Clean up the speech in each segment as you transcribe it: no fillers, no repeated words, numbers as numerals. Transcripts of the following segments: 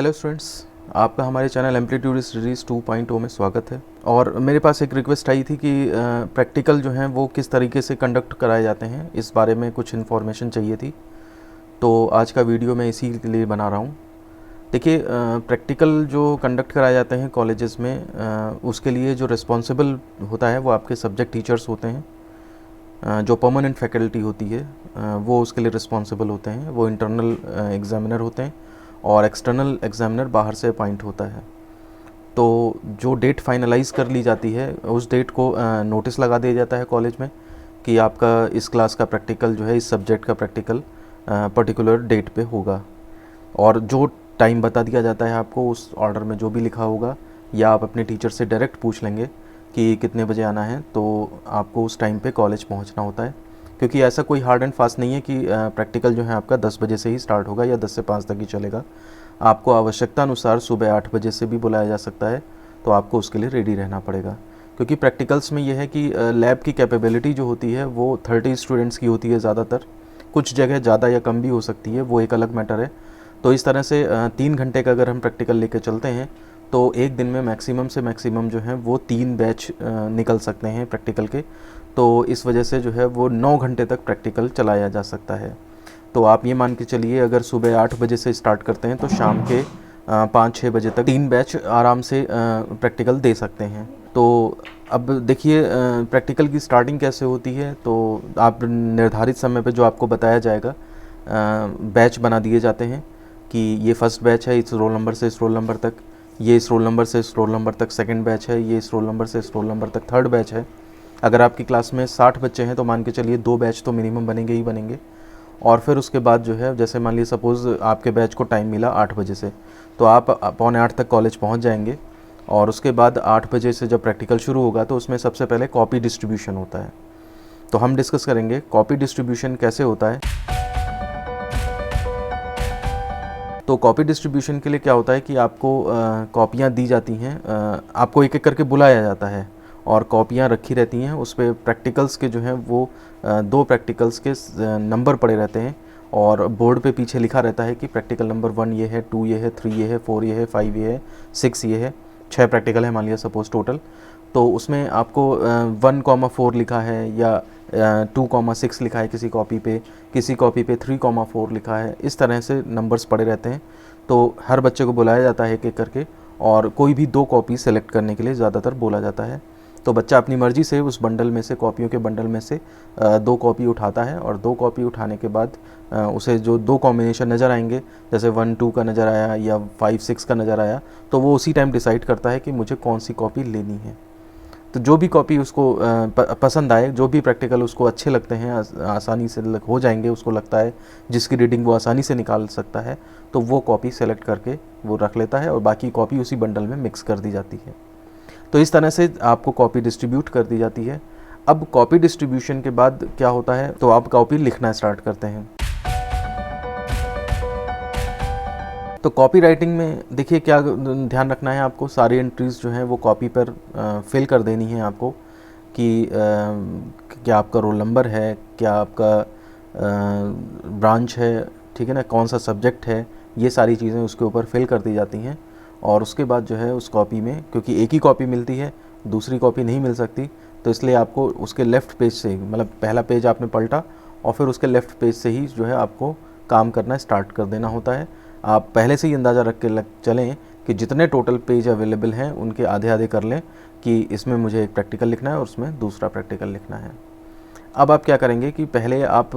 Hello students, आपका हमारे channel amplitude series 2.0 में स्वागत है। और मेरे पास एक रिक्वेस्ट आई थी कि प्रैक्टिकल जो हैं वो किस तरीके से कंडक्ट कराए जाते हैं, इस बारे में कुछ इन्फॉर्मेशन चाहिए थी। तो आज का वीडियो मैं इसी के लिए बना रहा हूँ। देखिए, प्रैक्टिकल जो कंडक्ट कराए जाते हैं कॉलेजेस में, उसके लिए जो रिस्पॉन्सिबल होता है वो आपके सब्जेक्ट टीचर्स होते हैं। जो परमानेंट फैकल्टी होती है वो उसके लिए रिस्पॉन्सिबल होते हैं। वो इंटरनल एग्ज़ामिनर होते हैं और एक्सटर्नल एग्ज़ामिनर बाहर से अपॉइंट होता है। तो जो डेट फाइनलाइज़ कर ली जाती है उस डेट को नोटिस लगा दिया जाता है कॉलेज में कि आपका इस क्लास का प्रैक्टिकल जो है, इस सब्जेक्ट का प्रैक्टिकल पर्टिकुलर डेट पे होगा। और जो टाइम बता दिया जाता है आपको, उस ऑर्डर में जो भी लिखा होगा, या आप अपने टीचर से डायरेक्ट पूछ लेंगे कि कितने बजे आना है, तो आपको उस टाइम पे कॉलेज पहुंचना होता है। क्योंकि ऐसा कोई हार्ड एंड फास्ट नहीं है कि प्रैक्टिकल जो है आपका 10 बजे से ही स्टार्ट होगा या 10 से 5 तक ही चलेगा। आपको आवश्यकता अनुसार सुबह 8 बजे से भी बुलाया जा सकता है, तो आपको उसके लिए रेडी रहना पड़ेगा। क्योंकि प्रैक्टिकल्स में यह है कि लैब की कैपेबिलिटी जो होती है वो 30 स्टूडेंट्स की होती है ज़्यादातर। कुछ जगह ज़्यादा या कम भी हो सकती है, वो एक अलग मैटर है। तो इस तरह से 3 घंटे का अगर हम प्रैक्टिकल लेके चलते हैं तो एक दिन में मैक्सिमम से मैक्सिमम जो है वो 3 बैच निकल सकते हैं प्रैक्टिकल के। तो इस वजह से जो है वो 9 घंटे तक प्रैक्टिकल चलाया जा सकता है। तो आप ये मान के चलिए, अगर सुबह 8 बजे से स्टार्ट करते हैं तो शाम के 5-6 बजे तक 3 बैच आराम से प्रैक्टिकल दे सकते हैं। तो अब देखिए, प्रैक्टिकल की स्टार्टिंग कैसे होती है। तो आप निर्धारित समय पे जो आपको बताया जाएगा, बैच बना दिए जाते हैं कि ये फर्स्ट बैच है इस रोल नंबर से इस रोल नंबर तक, ये इस रोल नंबर से इस रोल नंबर तक सेकंड बैच है, ये इस रोल नंबर से इस रोल नंबर तक थर्ड बैच है। अगर आपकी क्लास में 60 बच्चे हैं तो मान के चलिए 2 बैच तो मिनिमम बनेंगे ही बनेंगे। और फिर उसके बाद जो है, जैसे मान लीजिए सपोज़ आपके बैच को टाइम मिला 8 बजे से, तो आप 7:45 तक कॉलेज पहुंच जाएंगे। और उसके बाद 8 बजे से जब प्रैक्टिकल शुरू होगा तो उसमें सबसे पहले कॉपी डिस्ट्रीब्यूशन होता है। तो हम डिस्कस करेंगे कॉपी डिस्ट्रीब्यूशन कैसे होता है। तो कॉपी डिस्ट्रीब्यूशन के लिए क्या होता है कि आपको कॉपियाँ दी जाती हैं, आपको एक एक करके बुलाया जाता है और कॉपियाँ रखी रहती हैं। उस पर प्रैक्टिकल्स के जो हैं वो 2 प्रैक्टिकल्स के नंबर पड़े रहते हैं और बोर्ड पे पीछे लिखा रहता है कि प्रैक्टिकल नंबर 1 ये है, 2 ये है, 3 ये है, 4 ये है, 5 ये है, 6 ये है। 6 प्रैक्टिकल है मान लिया सपोज़ टोटल। तो उसमें आपको 1,4 लिखा है या 2,6 लिखा है किसी कॉपी पे 3,4 लिखा है। इस तरह से नंबर्स पड़े रहते हैं। तो हर बच्चे को बुलाया जाता है एक एक करके, और कोई भी 2 कॉपी सेलेक्ट करने के लिए ज़्यादातर बोला जाता है। तो बच्चा अपनी मर्ज़ी से उस बंडल में से, कॉपियों के बंडल में से 2 कॉपी उठाता है, और 2 कॉपी उठाने के बाद उसे जो 2 कॉम्बिनेशन नज़र आएंगे, जैसे 1-2 का नज़र आया या 5-6 का नज़र आया, तो वो उसी टाइम डिसाइड करता है कि मुझे कौन सी कॉपी लेनी है। तो जो भी कॉपी उसको पसंद आए, जो भी प्रैक्टिकल उसको अच्छे लगते हैं, आसानी से हो जाएंगे, उसको लगता है जिसकी रीडिंग वो आसानी से निकाल सकता है, तो वो कॉपी सेलेक्ट करके वो रख लेता है और बाकी कॉपी उसी बंडल में मिक्स कर दी जाती है। तो इस तरह से आपको कॉपी डिस्ट्रीब्यूट कर दी जाती है। अब कॉपी डिस्ट्रीब्यूशन के बाद क्या होता है, तो आप कॉपी लिखना स्टार्ट करते हैं। तो कॉपी राइटिंग में देखिए क्या ध्यान रखना है आपको, सारी एंट्रीज़ जो हैं वो कॉपी पर फिल कर देनी है आपको कि क्या आपका रोल नंबर है, क्या आपका ब्रांच है, ठीक है ना, कौन सा सब्जेक्ट है, ये सारी चीज़ें उसके ऊपर फिल कर दी जाती हैं। और उसके बाद जो है उस कॉपी में, क्योंकि एक ही कॉपी मिलती है, दूसरी कॉपी नहीं मिल सकती, तो इसलिए आपको उसके लेफ़्ट पेज से, मतलब पहला पेज आपने पलटा और फिर उसके लेफ़्ट पेज से ही जो है आपको काम करना स्टार्ट कर देना होता है। आप पहले से ही अंदाज़ा रख के चलें कि जितने टोटल पेज अवेलेबल हैं उनके आधे आधे कर लें कि इसमें मुझे एक प्रैक्टिकल लिखना है और उसमें दूसरा प्रैक्टिकल लिखना है। अब आप क्या करेंगे कि पहले आप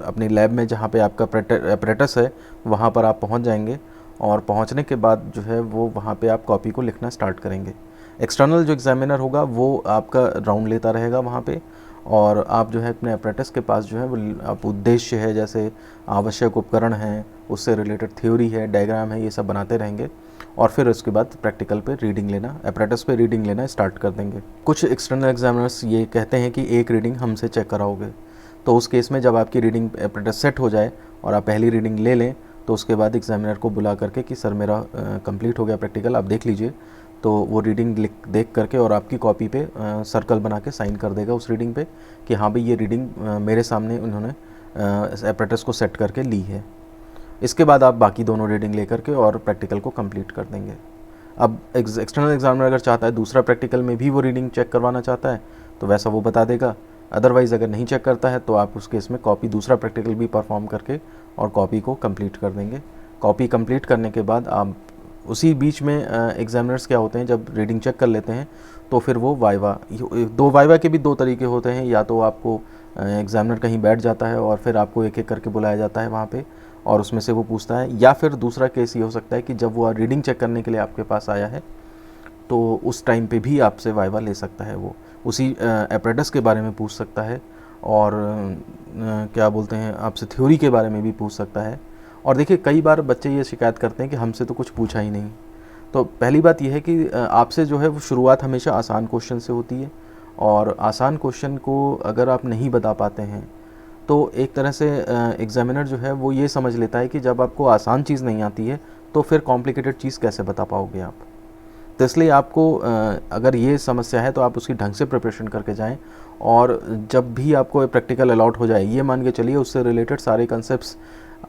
अपनी लैब में, जहाँ पे आपका अपरेटस है, वहाँ पर आप पहुँच जाएंगे, और पहुँचने के बाद जो है वो वहाँ पे आप कॉपी को लिखना स्टार्ट करेंगे। एक्सटर्नल जो एग्ज़ामिनर होगा वो आपका राउंड लेता रहेगा वहाँ पे, और आप जो है अपने अपरेटस के पास जो है वो आप उद्देश्य है, जैसे आवश्यक उपकरण हैं, उससे रिलेटेड थ्योरी है, डायग्राम है, ये सब बनाते रहेंगे। और फिर उसके बाद प्रैक्टिकल पे रीडिंग लेना, अपरेटस पे रीडिंग लेना स्टार्ट कर देंगे। कुछ एक्सटर्नल एग्जामिनर्स ये कहते हैं कि एक रीडिंग हमसे चेक कराओगे। तो उस केस में जब आपकी रीडिंग अपरेटस सेट हो जाए और आप पहली रीडिंग ले लें, तो उसके बाद एग्जामिनर को बुला करके कि सर मेरा कंप्लीट हो गया प्रैक्टिकल, आप देख लीजिए। तो वो रीडिंग देख करके और आपकी कॉपी पे सर्कल बना के साइन कर देगा उस रीडिंग पे कि हाँ भाई ये रीडिंग मेरे सामने उन्होंने अपरेटस को सेट करके ली है। इसके बाद आप बाकी दोनों रीडिंग लेकर के और प्रैक्टिकल को कंप्लीट कर देंगे। अब एक्सटर्नल एग्जामिनर अगर चाहता है दूसरा प्रैक्टिकल में भी वो रीडिंग चेक करवाना चाहता है तो वैसा वो बता देगा। अदरवाइज़ अगर नहीं चेक करता है तो आप उस केस में कॉपी दूसरा प्रैक्टिकल भी परफॉर्म करके और कॉपी को कंप्लीट कर देंगे। कॉपी कंप्लीट करने के बाद आप उसी बीच में एग्जामिनर्स क्या होते हैं, जब रीडिंग चेक कर लेते हैं तो फिर वो वाइवा, दो वाइवा के भी दो तरीके होते हैं। या तो आपको एग्जामिनर कहीं बैठ जाता है और फिर आपको एक एक करके बुलाया जाता है वहाँ पे और उसमें से वो पूछता है, या फिर दूसरा केस ये हो सकता है कि जब वो रीडिंग चेक करने के लिए आपके पास आया है तो उस टाइम पे भी आपसे वाइवा ले सकता है। वो उसी एपरेटस के बारे में पूछ सकता है और क्या बोलते हैं आपसे थ्योरी के बारे में भी पूछ सकता है। और देखिए कई बार बच्चे ये शिकायत करते हैं कि हमसे तो कुछ पूछा ही नहीं। तो पहली बात यह है कि आपसे जो है वो शुरुआत हमेशा आसान क्वेश्चन से होती है और आसान क्वेश्चन को अगर आप नहीं बता पाते हैं तो एक तरह से एग्जामिनर जो है वो ये समझ लेता है कि जब आपको आसान चीज़ नहीं आती है तो फिर कॉम्प्लिकेटेड चीज़ कैसे बता पाओगे आप। तो इसलिए आपको अगर ये समस्या है तो आप उसकी ढंग से प्रिपरेशन करके जाएं और जब भी आपको प्रैक्टिकल अलॉट हो जाए ये मान के चलिए उससे रिलेटेड सारे कंसेप्ट्स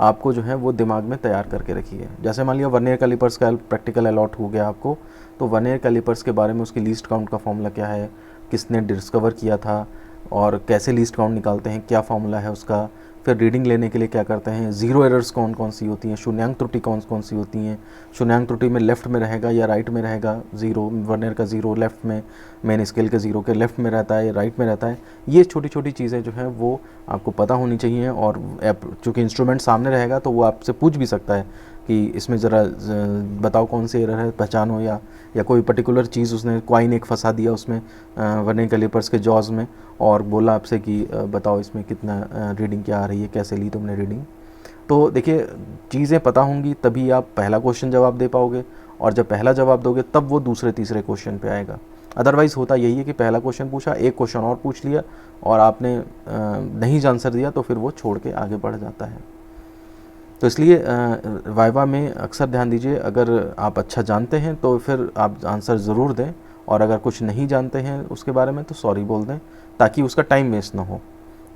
आपको जो है वो दिमाग में तैयार करके रखिए। जैसे मान लिया वर्नियर कैलिपर्स का प्रैक्टिकल अलॉट हो गया आपको, तो वर्नियर कैलिपर्स के बारे में उसकी लीस्ट काउंट का फॉर्मूला क्या है, किसने डिस्कवर किया था और कैसे लीस्ट काउंट निकालते हैं, क्या फॉर्मूला है उसका। फिर रीडिंग लेने के लिए क्या करते हैं, ज़ीरो एरर्स कौन कौन सी होती हैं, शून्यांक त्रुटि कौन कौन सी होती हैं, शून्यांक त्रुटि में लेफ़्ट में रहेगा या राइट में रहेगा ज़ीरो, वर्नियर का ज़ीरो लेफ़्ट में, मेन स्केल के ज़ीरो के लेफ़्ट में रहता है या राइट में रहता है। ये छोटी छोटी चीज़ें जो हैं वो आपको पता होनी चाहिए। और चूँकि इंस्ट्रूमेंट सामने रहेगा तो वो आपसे पूछ भी सकता है कि इसमें ज़रा बताओ कौन सी एरर है, पहचानो, या कोई पर्टिकुलर चीज़ उसने कॉइन एक फंसा दिया उसमें वर्नियर कैलिपर्स के जॉज में और बोला आपसे कि बताओ इसमें कितना रीडिंग क्या आ रही है, कैसे ली तुमने रीडिंग। तो देखिए चीज़ें पता होंगी तभी आप पहला क्वेश्चन जवाब दे पाओगे और जब पहला जवाब दोगे तब वो दूसरे तीसरे क्वेश्चन पे आएगा। अदरवाइज़ होता यही है कि पहला क्वेश्चन पूछा, एक क्वेश्चन और पूछ लिया और आपने नहीं आंसर दिया तो फिर वो छोड़ के आगे बढ़ जाता है। तो इसलिए वाइवा में अक्सर ध्यान दीजिए, अगर आप अच्छा जानते हैं तो फिर आप आंसर ज़रूर दें और अगर कुछ नहीं जानते हैं उसके बारे में तो सॉरी बोल दें ताकि उसका टाइम वेस्ट ना हो,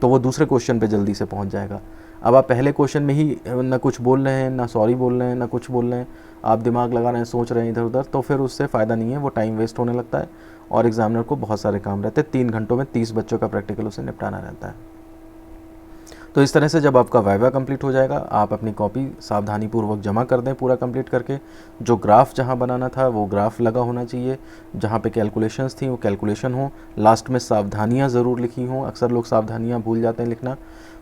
तो वो दूसरे क्वेश्चन पे जल्दी से पहुंच जाएगा। अब आप पहले क्वेश्चन में ही ना कुछ बोल रहे हैं, ना सॉरी बोल रहे हैं, ना कुछ बोल रहे हैं, आप दिमाग लगा रहे हैं, सोच रहे हैं इधर उधर, तो फिर उससे फ़ायदा नहीं है, वो टाइम वेस्ट होने लगता है और एग्जामिनर को बहुत सारे काम रहते हैं। 3 घंटों में 30 बच्चों का प्रैक्टिकल उसे निपटाना रहता है। तो इस तरह से जब आपका वाइवा कंप्लीट हो जाएगा आप अपनी कॉपी सावधानीपूर्वक जमा कर दें पूरा कंप्लीट करके। जो ग्राफ जहां बनाना था वो ग्राफ लगा होना चाहिए, जहां पे कैलकुलेशंस थी वो कैलकुलेशन हो, लास्ट में सावधानियां ज़रूर लिखी हों। अक्सर लोग सावधानियां भूल जाते हैं लिखना।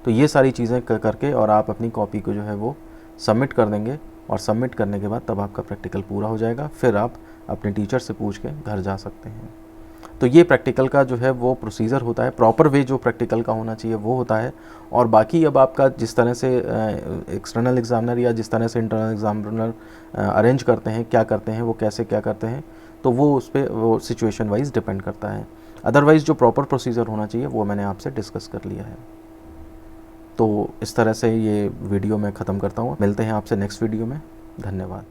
तो ये सारी चीज़ें करके और आप अपनी कॉपी को जो है वो सबमिट कर देंगे और सबमिट करने के बाद तब आपका प्रैक्टिकल पूरा हो जाएगा। फिर आप अपने टीचर से पूछ के घर जा सकते हैं। तो ये प्रैक्टिकल का जो है वो प्रोसीजर होता है, प्रॉपर वे जो प्रैक्टिकल का होना चाहिए वो होता है। और बाकी अब आपका जिस तरह से एक्सटर्नल एग्जामिनर या जिस तरह से इंटरनल एग्जामिनर अरेंज करते हैं, क्या करते हैं, वो कैसे क्या करते हैं, तो वो उस पर वो सिचुएशन वाइज डिपेंड करता है। अदरवाइज़ जो प्रॉपर प्रोसीजर होना चाहिए वो मैंने आपसे डिस्कस कर लिया है। तो इस तरह से ये वीडियो मैं ख़त्म करता हूँ। मिलते हैं आपसे नेक्स्ट वीडियो में। धन्यवाद।